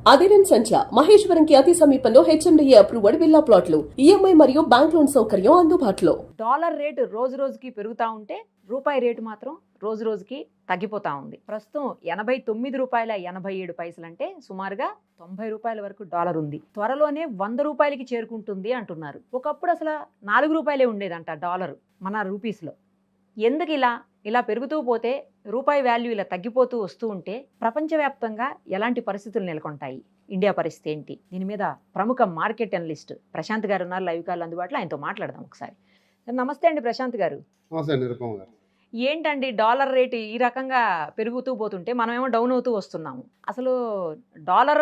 అదిరన్ సంచ మహేశ్వరంకి అతి సమీపంలో HMDA approved villa ప్లాట్లు ఈఎంఐ మరియు బ్యాంక్ లోన్ సౌకర్యం అందుబాటులో. డాలర్ రేటు రోజు రోజుకి పెరుగుతూ ఉంటే రూపాయి రేటు మాత్రం రోజు రోజుకి తగ్గిపోతూ ఉంది. ప్రస్తుతం రూ. 89.87 అంటే సుమారుగా రూ. 90 వరకు డాలర్ ఉంది. త్వరలోనే రూ. 100కి చేరుకుంటుంది అంటున్నారు. ఒకప్పుడు అసలు రూ. 4 ఉండేదంట డాలర్ మన రూపీస్లో. ఎందుకు ఇలా పెరుగుతూ పోతే రూపాయి వాల్యూ ఇలా తగ్గిపోతూ వస్తూ ఉంటే ప్రపంచవ్యాప్తంగా ఎలాంటి పరిస్థితులు నెలకొంటాయి? ఇండియా పరిస్థితి ఏంటి? దీని మీద ప్రముఖ మార్కెట్ అనలిస్ట్ ప్రశాంత్ గారు ఉన్నారు లైవ్ కాల్ అందుబాటులో. ఆయనతో మాట్లాడదాం ఒకసారి. నమస్తే అండి ప్రశాంత్ గారు. నిరుపమ గారు. ఏంటండి డాలర్ రేటు ఈ రకంగా పెరుగుతూ పోతుంటే మనమేమో డౌన్ అవుతూ వస్తున్నాము. అసలు డాలర్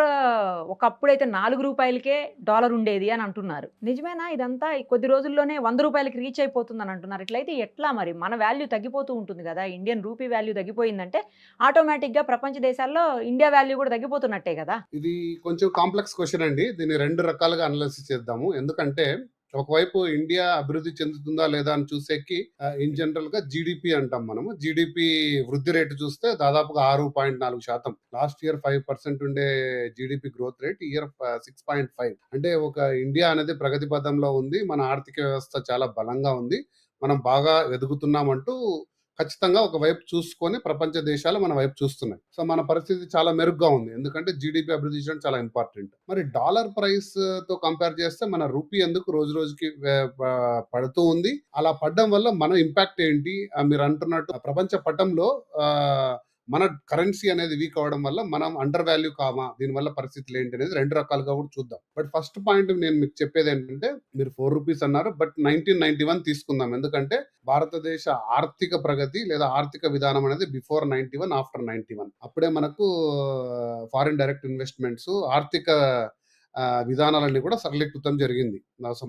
ఒకప్పుడైతే రూ. 4కే డాలర్ ఉండేది అని అంటున్నారు. నిజమేనా ఇదంతా? కొద్ది రోజుల్లోనే రూ. 100కి రీచ్ అయిపోతుందని అంటున్నారు. ఇట్లయితే ఎట్లా మరి? మన వాల్యూ తగ్గిపోతూ ఉంటుంది కదా. ఇండియన్ రూపీ వాల్యూ తగ్గిపోయిందంటే ఆటోమేటిక్గా ప్రపంచ దేశాల్లో ఇండియా వాల్యూ కూడా తగ్గిపోతున్నట్టే కదా. ఇది కొంచెం కాంప్లెక్స్ క్వశ్చన్ అండి. దీన్ని రెండు రకాలుగా అనలైసిస్ చేద్దాము. ఎందుకంటే ఒకవైపు ఇండియా అభివృద్ధి చెందుతుందా లేదా అని చూసేకి ఇన్ జనరల్ గా జీడిపి అంటాం మనము. జీడిపి వృద్ధి రేటు చూస్తే దాదాపుగా 6.4%. లాస్ట్ ఇయర్ 5% ఉండే జీడిపి గ్రోత్ రేట్ ఇయర్ 6.5. అంటే ఒక ఇండియా అనేది ప్రగతి పథంలో ఉంది. మన ఆర్థిక వ్యవస్థ చాలా బలంగా ఉంది. మనం బాగా ఎదుగుతున్నామంటూ ఖచ్చితంగా ఒక వైపు చూసుకొని ప్రపంచ దేశాలు మన వైపు చూస్తున్నాయి. సో మన పరిస్థితి చాలా మెరుగ్గా ఉంది. ఎందుకంటే జీడిపి అభివృద్ధి చేయడం చాలా ఇంపార్టెంట్. మరి డాలర్ ప్రైస్ తో కంపేర్ చేస్తే మన రూపీ ఎందుకు రోజు రోజుకి పడుతూ ఉంది? అలా పడడం వల్ల మన ఇంపాక్ట్ ఏంటి? మీరు అంటున్నట్టు ప్రపంచ పటంలో మన కరెన్సీ అనేది వీక్ అవడం వల్ల మనం అండర్ వాల్యూ కామా, దీనివల్ల పరిస్థితులు ఏంటి అనేది రెండు రకాలుగా కూడా చూద్దాం. బట్ ఫస్ట్ పాయింట్ నేను మీకు చెప్పేది ఏంటంటే, మీరు రూ. 4 అన్నారు, బట్ 1991 తీసుకుందాం. ఎందుకంటే భారతదేశ ఆర్థిక ప్రగతి లేదా ఆర్థిక విధానం అనేది బిఫోర్ 91, ఆఫ్టర్ 91. అప్పుడే మనకు ఫారిన్ డైరెక్ట్ ఇన్వెస్ట్మెంట్స్, ఆర్థిక విధానాలన్నీ కూడా సరళీకృతం జరిగింది.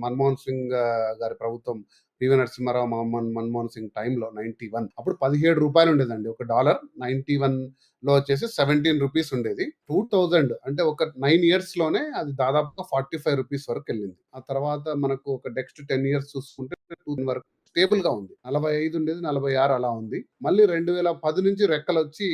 మన్మోహన్ సింగ్ గారి ప్రభుత్వం, పివి నరసింహారావు, మన్మోహన్ సింగ్ టైంలో 91 అప్పుడు రూ. 17 ఉండేదండి ఒక డాలర్. 91 లో వచ్చేసి 17 రూపీస్ ఉండేది. 2000 అంటే ఒక 9 ఇయర్స్ లోనే అది దాదాపుగా 45 రూపీస్ వరకు వెళ్ళింది. ఆ తర్వాత మనకు ఒక నెక్స్ట్ 10 ఇయర్స్ చూసుకుంటే 2000 వరకు స్టేబుల్ గా ఉంది. 45 ఉండేది, 46 అలా ఉంది. మళ్ళీ 2010 నుంచి రెక్కలు వచ్చి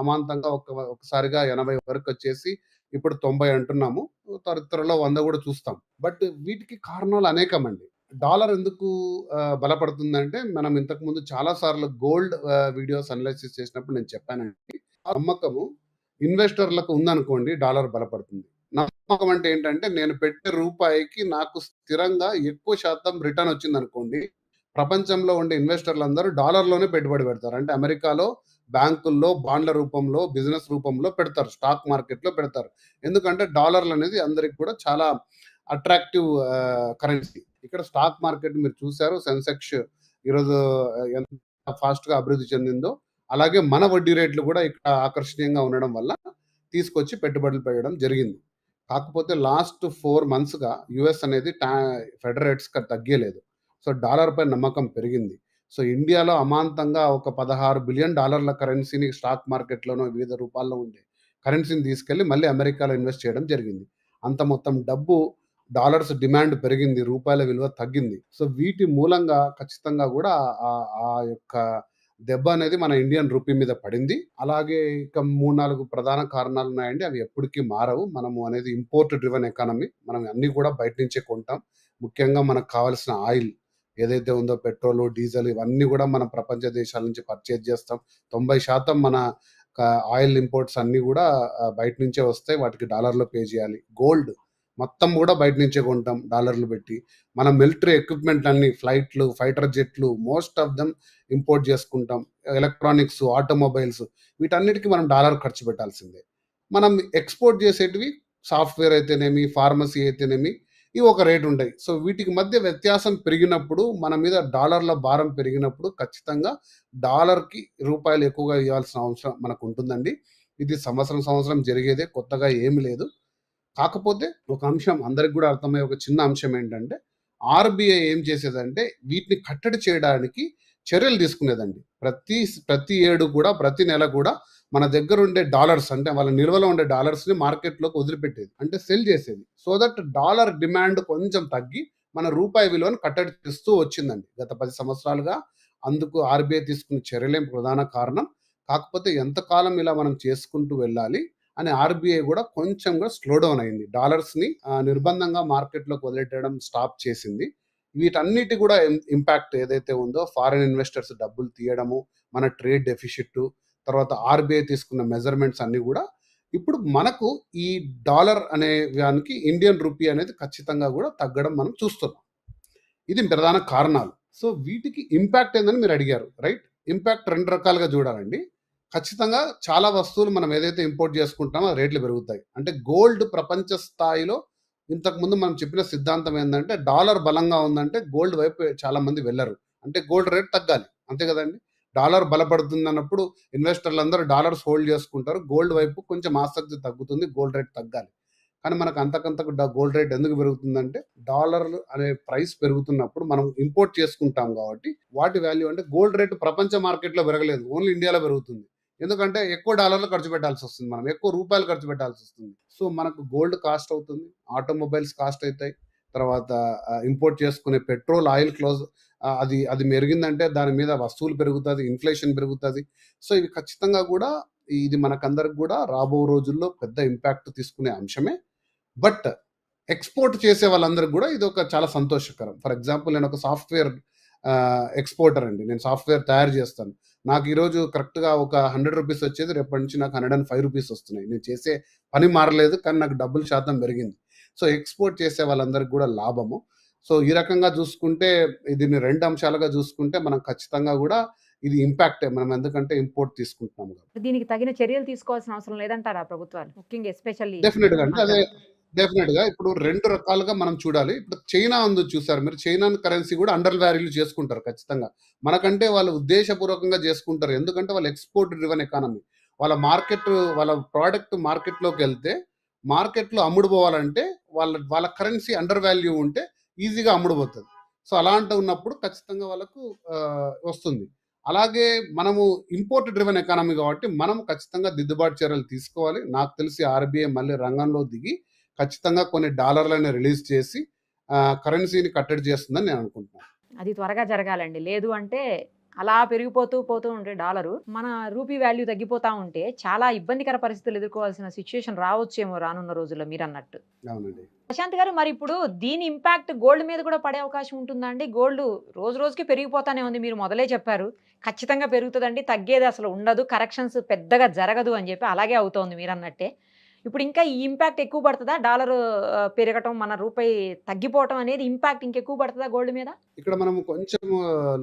అమాంతంగా ఒకసారిగా 80 వరకు వచ్చేసి ఇప్పుడు 90 అంటున్నాము. త్వరలో 100 కూడా చూస్తాం. బట్ వీటికి కారణాలు అనేకం అండి. డాలర్ ఎందుకు బలపడుతుందంటే, మనం ఇంతకు ముందు చాలా సార్లు గోల్డ్ వీడియోస్ అనలైసిస్ చేసినప్పుడు నేను చెప్పానండి. ఆ నమ్మకము ఇన్వెస్టర్లకు ఉందనుకోండి, డాలర్ బలపడుతుంది. నమ్మకం అంటే ఏంటంటే, నేను పెట్టే రూపాయికి నాకు స్థిరంగా ఎక్కువ శాతం రిటర్న్ వచ్చింది అనుకోండి, ప్రపంచంలో ఉండే ఇన్వెస్టర్లందరూ డాలర్లోనే పెట్టుబడి పెడతారు. అంటే అమెరికాలో బ్యాంకుల్లో బాండ్ల రూపంలో, బిజినెస్ రూపంలో పెడతారు, స్టాక్ మార్కెట్లో పెడతారు. ఎందుకంటే డాలర్లు అనేది అందరికి కూడా చాలా అట్రాక్టివ్ కరెన్సీ. ఇక్కడ స్టాక్ మార్కెట్ మీరు చూసారు, సెన్సెక్స్ ఈరోజు ఎంత ఫాస్ట్ గా అభివృద్ధి చెందిందో, అలాగే మన వడ్డీ రేట్లు కూడా ఇక్కడ ఆకర్షణీయంగా ఉండడం వల్ల తీసుకొచ్చి పెట్టుబడులు పెట్టడం జరిగింది. కాకపోతే లాస్ట్ 4 months గా యుఎస్ అనేది ఫెడరల్ రేట్స్ తగ్గలేదు. సో డాలర్ పై నమ్మకం పెరిగింది. సో ఇండియాలో అమాంతంగా ఒక $16 బిలియన్ కరెన్సీని స్టాక్ మార్కెట్లోనో వివిధ రూపాల్లో ఉండే కరెన్సీని తీసుకెళ్లి మళ్ళీ అమెరికాలో ఇన్వెస్ట్ చేయడం జరిగింది. అంత మొత్తం డబ్బు డాలర్స్ డిమాండ్ పెరిగింది, రూపాయల విలువ తగ్గింది. సో వీటి మూలంగా ఖచ్చితంగా కూడా ఆ యొక్క దెబ్బ అనేది మన ఇండియన్ రూపీ మీద పడింది. అలాగే ఇక 3-4 ప్రధాన కారణాలు ఉన్నాయండి. అవి ఎప్పటికీ మారవు. మనము అనేది ఇంపోర్ట్ డ్రివెన్ ఎకానమీ. మనం అన్ని కూడా బయట నుంచే కొంటాం. ముఖ్యంగా మనకు కావాల్సిన ఆయిల్ ఏదైతే ఉందో, పెట్రోల్, డీజిల్, ఇవన్నీ కూడా మనం ప్రపంచ దేశాల నుంచి పర్చేజ్ చేస్తాం. 90% మన ఆయిల్ ఇంపోర్ట్స్ అన్ని కూడా బయట నుంచే వస్తాయి. వాటికి డాలర్లో పే చేయాలి. గోల్డ్ మొత్తం కూడా బయట నుంచే కొంటాం డాలర్లు పెట్టి. మన మిలిటరీ ఎక్విప్మెంట్ అన్ని, ఫ్లైట్లు, ఫైటర్ జెట్లు, మోస్ట్ ఆఫ్ దెమ్ ఇంపోర్ట్ చేసుకుంటాం. ఎలక్ట్రానిక్స్, ఆటోమొబైల్స్, వీటన్నిటికీ మనం డాలర్ ఖర్చు పెట్టాల్సిందే. మనం ఎక్స్పోర్ట్ చేసేటివి సాఫ్ట్వేర్ అయితేనేమి, ఫార్మసీ అయితేనేమి, ఇవి ఒక రేటు ఉంటాయి. సో వీటికి మధ్య వ్యత్యాసం పెరిగినప్పుడు, మన మీద డాలర్ల భారం పెరిగినప్పుడు ఖచ్చితంగా డాలర్కి రూపాయలు ఎక్కువగా ఇవ్వాల్సిన అవసరం మనకు ఉంటుందండి. ఇది సంవత్సరం జరిగేదే, కొత్తగా ఏమి లేదు. కాకపోతే ఒక అంశం అందరికి కూడా అర్థమయ్యే ఒక చిన్న అంశం ఏంటంటే, ఆర్బీఐ ఏం చేసేదంటే వీటిని కట్టడి చేయడానికి చర్యలు తీసుకునేదండి. ప్రతి ఏడు కూడా, ప్రతి నెల కూడా మన దగ్గర ఉండే డాలర్స్, అంటే వాళ్ళ నిల్వలో ఉండే డాలర్స్ ని మార్కెట్లోకి వదిలిపెట్టేది, అంటే సెల్ చేసేది. సో దట్ డాలర్ డిమాండ్ కొంచెం తగ్గి మన రూపాయి విలువను కట్టడి చేస్తూ వచ్చిందండి గత 10 సంవత్సరాలుగా. అందుకు ఆర్బీఐ తీసుకున్న చర్యలే ప్రధాన కారణం. కాకపోతే ఎంతకాలం ఇలా మనం చేసుకుంటూ వెళ్ళాలి, అని ఆర్బీఐ కూడా కొంచెం కూడా స్లో డౌన్ అయింది. డాలర్స్‌ని నిర్బంధంగా మార్కెట్‌లోకి వదిలేయడం స్టాప్ చేసింది. వీటన్నిటి కూడా ఇంపాక్ట్ ఏదైతే ఉందో ఫారిన్ ఇన్వెస్టర్స్ డబ్బులు తీయడము, మన ట్రేడ్ డెఫిసిట్, తర్వాత ఆర్బీఐ తీసుకున్న మెజర్‌మెంట్స్ అన్నీ కూడా ఇప్పుడు మనకు ఈ డాలర్ అనే దానికి ఇండియన్ రూపీ అనేది ఖచ్చితంగా కూడా తగ్గడం మనం చూస్తున్నాం. ఇది ప్రధాన కారణాలు. సో, వీటికి ఇంపాక్ట్ ఏందని మీరు అడిగారు. రైట్? ఇంపాక్ట్ 2 రకాలుగా చూడాలండి. ఖచ్చితంగా చాలా వస్తువులు మనం ఏదైతే ఇంపోర్ట్ చేసుకుంటామో ఆ రేట్లు పెరుగుతాయి. అంటే గోల్డ్ ప్రపంచ స్థాయిలో ఇంతకుముందు మనం చెప్పిన సిద్ధాంతం ఏందంటే డాలర్ బలంగా ఉందంటే గోల్డ్ వైపు చాలా మంది వెళ్లరు. అంటే గోల్డ్ రేట్ తగ్గాలి. అంతే కదండీ! డాలర్ బలపడుతుందన్నప్పుడు ఇన్వెస్టర్లందరూ డాలర్స్ హోల్డ్ చేసుకుంటారు. గోల్డ్ వైపు కొంచెం ఆసక్తి తగ్గుతుంది. గోల్డ్ రేట్ తగ్గాలి. కానీ మనకు అంతకంతకు గోల్డ్ రేట్ ఎందుకు పెరుగుతుందంటే డాలర్లు అనే ప్రైస్ పెరుగుతున్నప్పుడు మనం ఇంపోర్ట్ చేసుకుంటాం కాబట్టి వాటి వాల్యూ అంటే గోల్డ్ రేట్ ప్రపంచ మార్కెట్‌లో పెరగలేదు. ఓన్లీ ఇండియాలో పెరుగుతుంది. ఎందుకంటే ఎక్కువ డాలర్లు ఖర్చు పెట్టాల్సొస్తుంది మనం. ఎక్కువ రూపాయలు ఖర్చు పెట్టాల్సొస్తుంది. సో, మనకు గోల్డ్ కాస్ట్ అవుతుంది. ఆటోమొబైల్స్ కాస్ట్ అయితాయి. తర్వాత ఇంపోర్ట్ చేసుకునే పెట్రోల్, ఆయిల్ అది అది మెరిగిందంటే దాని మీద వస్తువులు పెరుగుతది. ఇన్‌ఫ్లేషన్ పెరుగుతది. సో, ఇవి ఖచ్చితంగా గూడా ఇది మనకందరికి గూడా రాబో రోజుల్లో పెద్ద ఇంపాక్ట్ తీసుకునే అంశమే. బట్ ఎక్స్‌పోర్ట్ చేసే వాళ్ళందరికి గూడా ఇదొక చాలా సంతోషకరం. ఫర్ ఎగ్జాంపుల్ నేనొక సాఫ్ట్‌వేర్ ఎక్స్‌పోర్టర్ అండి. నేను సాఫ్ట్‌వేర్ తయారు జేస్తాను. నాకు ఈరోజు కరెక్ట్‌గా ఒక రూ. 100 వచ్చేది. రేపటి నుంచి నాకు రూ. 105 వస్తున్నాయి. నేను చేసే పని మారలేదు. కానీ నాకు డబ్బుల శాతం పెరిగింది. సో, ఎక్స్‌పోర్ట్ చేసే వాళ్ళందరికి గూడా లాభము. సో, ఈ రకంగా జూసుకుంటే దీన్ని 2 అంశాలుగా జూసుకుంటే మనం ఖచ్చితంగా గూడా ఇది ఇంపాక్టే. మనం ఎందుకంటే ఇంపోర్ట్ తీసుకుంటున్నాం కాబట్టి. దీనికి తగిన చర్యలు తీసుకోవాల్సిన అవసరం లేదంటారా ప్రభుత్వాలు? ముఖ్యంగా ఎస్పెషల్లీ డెఫినిట్‌గా అంటే అదే మధ్యవర్తులు. డెఫినిట్‌గా ఇప్పుడు 2 రకాలుగా మనం చూడాలి. ఇప్పుడు చైనా ఉంది చూసారు మీరు. చైనాన్ కరెన్సీ గూడా అండర్ వాల్యూ చేసుకుంటారు ఖచ్చితంగా. మనకంటే వాళ్ళు ఉద్దేశపూర్వకంగా చేసుకుంటారు. ఎందుకంటే వాళ్ళు ఎక్స్‌పోర్ట్ డ్రివెన్ ఎకానమీ. వాళ్ళ ప్రొడక్ట్ మార్కెట్‌లోకెళ్తే మార్కెట్‌లో అమ్ముడుపోవాలంటే వాళ్ళ కరెన్సీ అండర్ వాల్యూ ఉంటే ఈజీగా అమ్ముడుపోతది. సో, అలాంటి ఉన్నప్పుడు ఖచ్చితంగా వాళ్ళకు వస్తుంది. అలాగే మనము ఇంపోర్ట్ డ్రివెన్ ఎకానమీ కాబట్టి మనం ఖచ్చితంగా దిద్దుబాటు చర్యలు తీసుకోవాలి. నాకు తెలిసి ఆర్‌బీఐ మళ్ళీ రంగంలో దిగి ఖచ్చితంగా కొన్ని డాలర్‌లని రిలీజ్ చేసి కరెన్సీని కట్టడి చేస్తుందని నేను అనుకుంటున్నాను. అది త్వరగా జరగాలండి. లేదు అంటే అలా పెరిగిపోతూ పోతూ ఉంటే డాలరు మన రూపీ వాల్యూ తగ్గిపోతా ఉంటే చాలా ఇబ్బందికర పరిస్థితులు ఎదుర్కోవాల్సిన సిచ్యుయేషన్ రావచ్చేమో రానున్న రోజుల్లో మీరన్నట్టు. అవునండి. ప్రశాంత్ గారు మరి ఇప్పుడు దీని ఇంపాక్ట్ గోల్డ్ మీద కూడా పడే అవకాశం ఉంటుందా అండి? గోల్డ్ రోజు రోజుకి పెరిగిపోతానే ఉంది. మీరు మొదలే చెప్పారు. ఖచ్చితంగా పెరుగుతదండి. తగ్గేది అసలు ఉండదు. కరెక్షన్స్ పెద్దగా జరగదు అని చెప్పి అలాగే అవుతోంది మీరన్నట్టే. ఇప్పుడు ఇంకా ఈ ఇంపాక్ట్ ఎక్కువ పడతదా? డాలరు పెరగటం, మన రూపాయి తగ్గిపోవటం అనేది ఇంపాక్ట్ ఇంకెక్కువ పడతదా గోల్డ్ మీద? ఇక్కడ మనం కొంచెం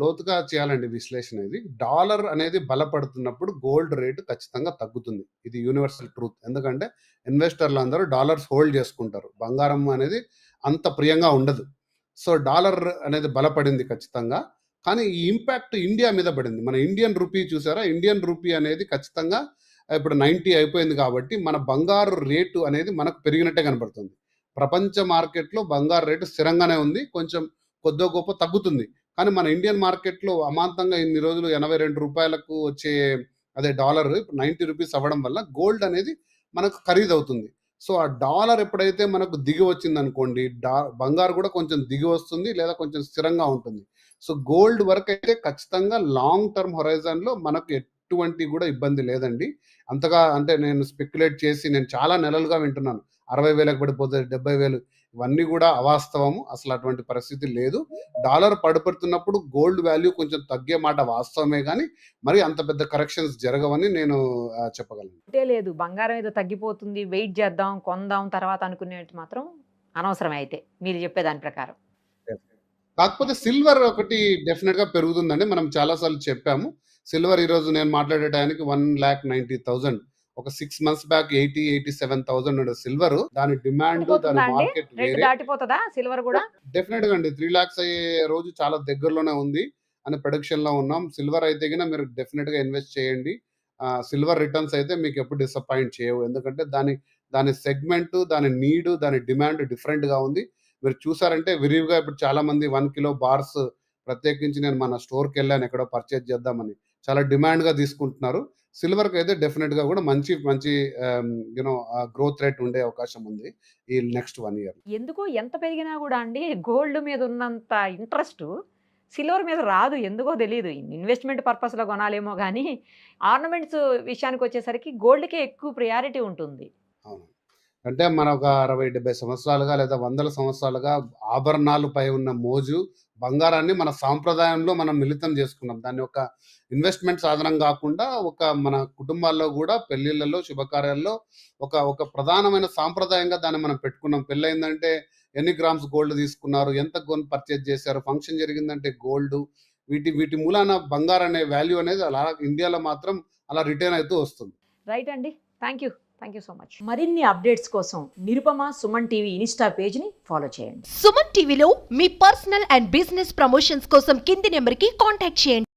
లోతుగా చేయాలండి విశ్లేషణ ఇది. డాలర్ అనేది బలపడుతున్నప్పుడు గోల్డ్ రేట్ ఖచ్చితంగా తగ్గుతుంది. ఇది యూనివర్సల్ ట్రూత్. ఎందుకంటే ఇన్వెస్టర్లందరూ డాలర్స్ హోల్డ్ చేసుకుంటారు. బంగారం అనేది అంత ప్రియంగా ఉండదు. సో, డాలర్ అనేది బలపడింది ఖచ్చితంగా. కానీ ఈ ఇంపాక్ట్ ఇండియా మీద పడింది. మన ఇండియన్ రూపీ చూసారా? ఇండియన్ రూపీ అనేది ఖచ్చితంగా ఇప్పుడు 90 అయిపోయింది కాబట్టి మన బంగారు రేటు అనేది మనకు పెరిగినట్టే కనపడుతుంది. ప్రపంచ మార్కెట్‌లో బంగారు రేటు స్థిరంగానే ఉంది. కొంచెం కొద్దో గొప్పో తగ్గుతుంది. కానీ మన ఇండియన్ మార్కెట్‌లో అమాంతంగా ఇన్ని రోజులు రూ. 82కు వచ్చే అదే డాలర్ ఇప్పుడు రూ. 90 అవ్వడం వల్ల గోల్డ్ అనేది మనకు ఖరీదవుతుంది. సో, ఆ డాలర్ ఎప్పుడైతే మనకు దిగి వచ్చిందనుకోండి, బంగారు కూడా కొంచెం దిగి వస్తుంది లేదా కొంచెం స్థిరంగా ఉంటుంది. సో, గోల్డ్ వరకైతే ఖచ్చితంంగా లాంగ్ టర్మ్ హొరైజన్‌లో మనకు ఎటువంటి కూడా ఇబ్బంది లేదండి. అంతగా అంటే నేను స్పెక్యులేట్ చేసి నేను చాలా నెలలుగా వింటున్నాను. 60,000కి పడిపోతది, 70,000 ఇవన్నీ గూడా అవాస్తవము. అసలు అటువంటి పరిస్థితి లేదు. డాలర్ పడిపోతున్నప్పుడు గోల్డ్ వాల్యూ కొంచెం తగ్గే మాట వాస్తవమే గానీ, మరి అంత పెద్ద కరెక్షన్స్ జరగవని నేను చెప్పగలను. అంటే లేదు. బంగారం ఏదో తగ్గిపోతుంది. వెయిట్ చేద్దాం, కొందాం తర్వాత అనుకునేటి మాత్రం అనవసరమే అయితే. మీరు చెప్పే దాని ప్రకారం. కాకపోతే సిల్వర్ ఒకటి డెఫినిట్‌గా పెరుగుతుందండి. మనం చాలా సార్లు చెప్పాము. సిల్వర్ ఈరోజు నేను మాట్లాడే టయానికి 1,90,000 ఒక 6 మంత్స్ బ్యాక్ 87,000 ఉండే సిల్వరు. దాని డిమాండ్, దాని దాటిపోతుందా అండి? మార్కెట్ రేట్ వేరే. దాటిపోతదా సిల్వర్ గూడా? డెఫినిట్‌గా అండి. 3,00,000 అయ్యే రోజు చాలా దగ్గరలోనే ఉంది అనే ప్రొడిక్షన్‌లో ఉన్నాం. సిల్వర్ అయితే గిన మీరు డెఫినిట్‌గా ఇన్వెస్ట్ చేయండి. సిల్వర్ రిటర్న్స్ అయితే మీకెప్పుడు డిసప్పాయింట్ చేయవు. ఎందుకంటే దాని సెగ్మెంటు, దాని నీడు, దాని డిమాండ్ డిఫరెంట్‌గా ఉంది. మీరు చూసారంటే విరివిగా ఇప్పుడు చాలామంది 1 కిలో బార్స్ ప్రత్యేకించి నేను మన స్టోర్‌కెళ్ళాను ఎక్కడో పర్చేజ్ చేద్దామని. చాలా డిమాండ్‌గా తీసుకుంటున్నారు. సిల్వర్‌కైతే డెఫినిట్‌గా కూడా మంచి మంచి గ్రోత్ రేట్ ఉండే అవకాశం ఉంది. ఈ నెక్స్ట్ 1 ఇయర్. ఎందుకో ఎంత పెరిగినా గూడా అండి గోల్డ్ మీద ఉన్నంత ఇంట్రెస్టు సిల్వర్ మీద రాదు, ఎందుకో తెలియదు. ఇన్వెస్ట్మెంట్ పర్పస్లో కొనాలేమో కానీ ఆర్నమెంట్స్ విషయానికి వచ్చేసరికి గోల్డ్కే ఎక్కువ ప్రయారిటీ ఉంటుంది. అవును. అంటే మన ఒక 60-70 సంవత్సరాలుగా లేదా వందల సంవత్సరాలుగా ఆభరణాలపై ఉన్న మోజు, బంగారాన్ని మన సాంప్రదాయంలో మనం మిళితం చేసుకున్నాం. దాన్ని ఒక ఇన్వెస్ట్‌మెంట్ సాధనం గాకుండా ఒక మన కుటుంబాల్లో గూడా పెళ్ళిళ్ళలో, శుభకార్యాల్లో ఒక ప్రధానమైన సాంప్రదాయంగా దాన్ని మనం పెట్టుకున్నాం. పెళ్లయిందంటే ఎన్ని గ్రామ్స్ గోల్డ్ తీసుకున్నారు? ఎంత పర్చేజ్ చేశారు? ఫంక్షన్ జరిగిందంటే గోల్డు. వీటి మూలాన బంగారం అనే వాల్యూ అనేది అలా ఇండియాలో మాత్రం అలా రిటైన్ అయితూ వస్తుంది. రైట్ అండి. Thank you so much. మరిన్ని అప్డేట్స్ కోసం నిరుపమ సుమన్ టీవీ ఇన్స్టా పేజ్ని ఫాలో చేయండి. సుమన్ టీవీలో మీ పర్సనల్ అండ్ బిజినెస్ ప్రమోషన్స్ కోసం కింది నెంబర్కి కాంటాక్ట్ చేయండి.